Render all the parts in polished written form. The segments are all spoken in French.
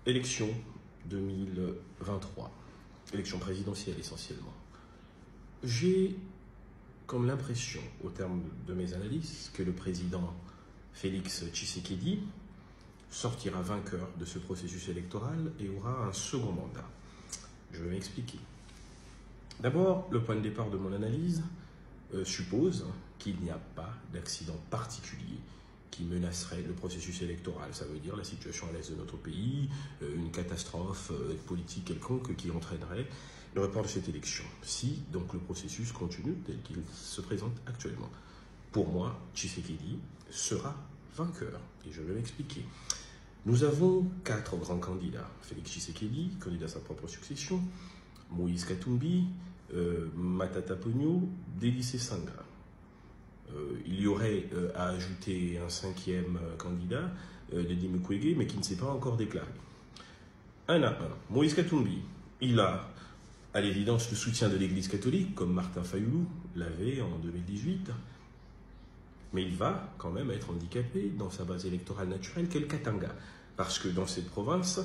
Élection 2023, élection présidentielle essentiellement. J'ai comme l'impression, au terme de mes analyses, que le président Félix Tshisekedi sortira vainqueur de ce processus électoral et aura un second mandat. Je vais m'expliquer. D'abord, le point de départ de mon analyse suppose qu'il n'y a pas d'accident particulier qui menacerait le processus électoral. Ça veut dire la situation à l'est de notre pays, une catastrophe politique quelconque qui entraînerait le report de cette élection. Si donc le processus continue tel qu'il se présente actuellement. Pour moi, Tshisekedi sera vainqueur. Et je vais m'expliquer. Nous avons 4 grands candidats. Félix Tshisekedi, candidat à sa propre succession, Moïse Katumbi, Matata Ponyo, Délice Sanga. Il y aurait à ajouter un 5e candidat, Dédé Mukwege, mais qui ne s'est pas encore déclaré. Un à un. Moïse Katumbi, il a à l'évidence le soutien de l'Église catholique, comme Martin Fayulu l'avait en 2018, mais il va quand même être handicapé dans sa base électorale naturelle qu'est le Katanga, parce que dans cette province,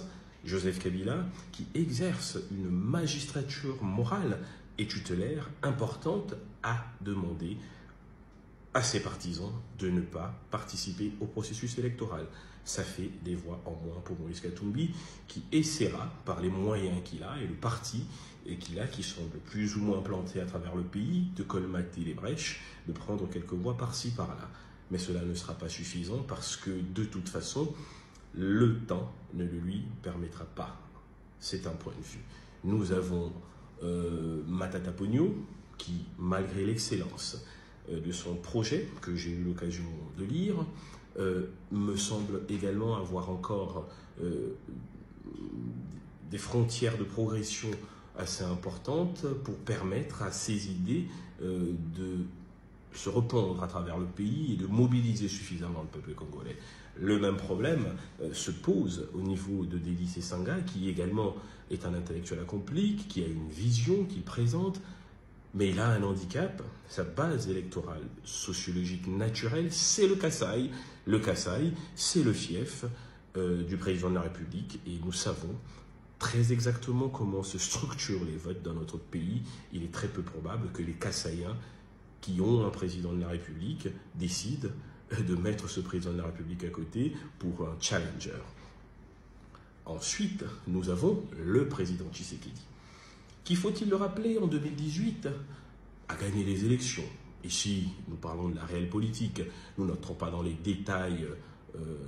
Joseph Kabila, qui exerce une magistrature morale et tutélaire importante, a demandé à ses partisans de ne pas participer au processus électoral. Ça fait des voix en moins pour Moïse Katumbi, qui essaiera, par les moyens qu'il a et le parti qu'il a, qui semble plus ou moins planté à travers le pays, de colmater les brèches, de prendre quelques voix par-ci, par-là. Mais cela ne sera pas suffisant parce que, de toute façon, le temps ne le lui permettra pas. C'est un point de vue. Nous avons Matata Ponyo, qui, malgré l'excellence de son projet, que j'ai eu l'occasion de lire, me semble également avoir encore des frontières de progression assez importantes pour permettre à ces idées de se répandre à travers le pays et de mobiliser suffisamment le peuple congolais. Le même problème se pose au niveau de Délice Sanga, qui également est un intellectuel accompli, qui a une vision qu'il présente, mais il a un handicap. Sa base électorale sociologique naturelle, c'est le Kasaï. Le Kasaï, c'est le fief du président de la République. Et nous savons très exactement comment se structurent les votes dans notre pays. Il est très peu probable que les Kasaïens, qui ont un président de la République, décident de mettre ce président de la République à côté pour un challenger. Ensuite, nous avons le président Tshisekedi, qui, faut-il le rappeler, en 2018, a gagné les élections. Ici, nous parlons de la réelle politique. Nous n'entrons pas dans les détails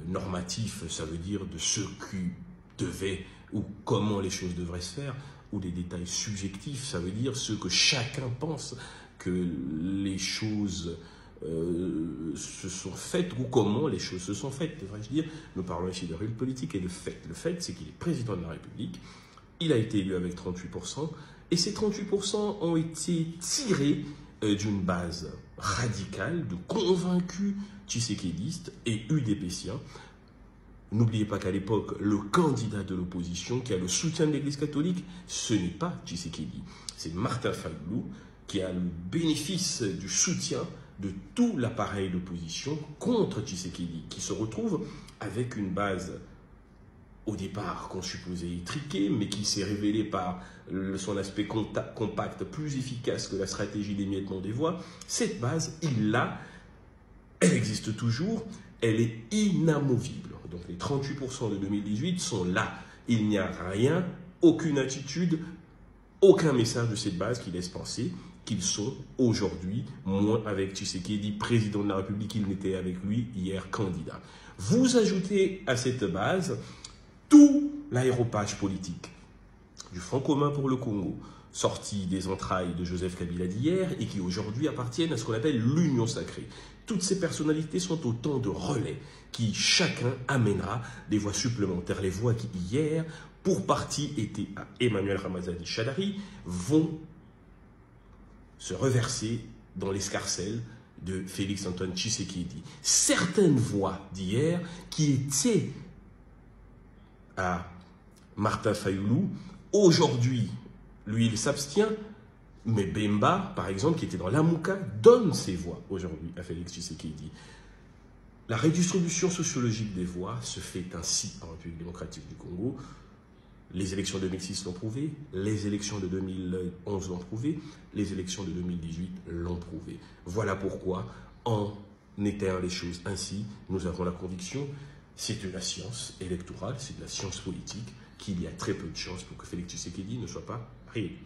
normatifs, ça veut dire de ce qui devait ou comment les choses devraient se faire, ou des détails subjectifs, ça veut dire ce que chacun pense que les choses se sont faites ou comment les choses se sont faites, devrais-je dire. Nous parlons ici de réelle politique et de fait. Le fait, c'est qu'il est président de la République. Il a été élu avec 38%, et ces 38% ont été tirés d'une base radicale, de convaincus tshisekédistes et UDPciens. N'oubliez pas qu'à l'époque, le candidat de l'opposition qui a le soutien de l'Église catholique, ce n'est pas Tshisekedi, c'est Martin Fayulu qui a le bénéfice du soutien de tout l'appareil d'opposition contre Tshisekedi, qui se retrouve avec une base au départ qu'on supposait étriquée, mais qui s'est révélée par son aspect compact plus efficace que la stratégie d'émiettement des voix. Cette base, il l'a, elle existe toujours, elle est inamovible. Donc les 38% de 2018 sont là. Il n'y a rien, aucune attitude, aucun message de cette base qui laisse penser qu'ils sont aujourd'hui moins avec Tshisekedi, président de la République, qu'il n'était avec lui hier candidat. Vous ajoutez à cette base tout l'aéropage politique du Front commun pour le Congo, sorti des entrailles de Joseph Kabila d'hier et qui aujourd'hui appartiennent à ce qu'on appelle l'union sacrée. Toutes ces personnalités sont autant de relais qui chacun amènera des voix supplémentaires. Les voix qui hier, pour partie, étaient à Emmanuel Ramazani Chadari, vont se reverser dans l'escarcelle de Félix-Antoine Tshisekedi. Certaines voix d'hier qui étaient à Martin Fayulu, aujourd'hui, lui, il s'abstient, mais Bemba, par exemple, qui était dans l'Amouka, donne ses voix aujourd'hui à Félix Tshisekedi. La redistribution sociologique des voix se fait ainsi en République démocratique du Congo. Les élections de 2006 l'ont prouvé, les élections de 2011 l'ont prouvé, les élections de 2018 l'ont prouvé. Voilà pourquoi, en étayant les choses ainsi, nous avons la conviction, c'est de la science électorale, c'est de la science politique, qu'il y a très peu de chances pour que Félix Tshisekedi ne soit pas réélu.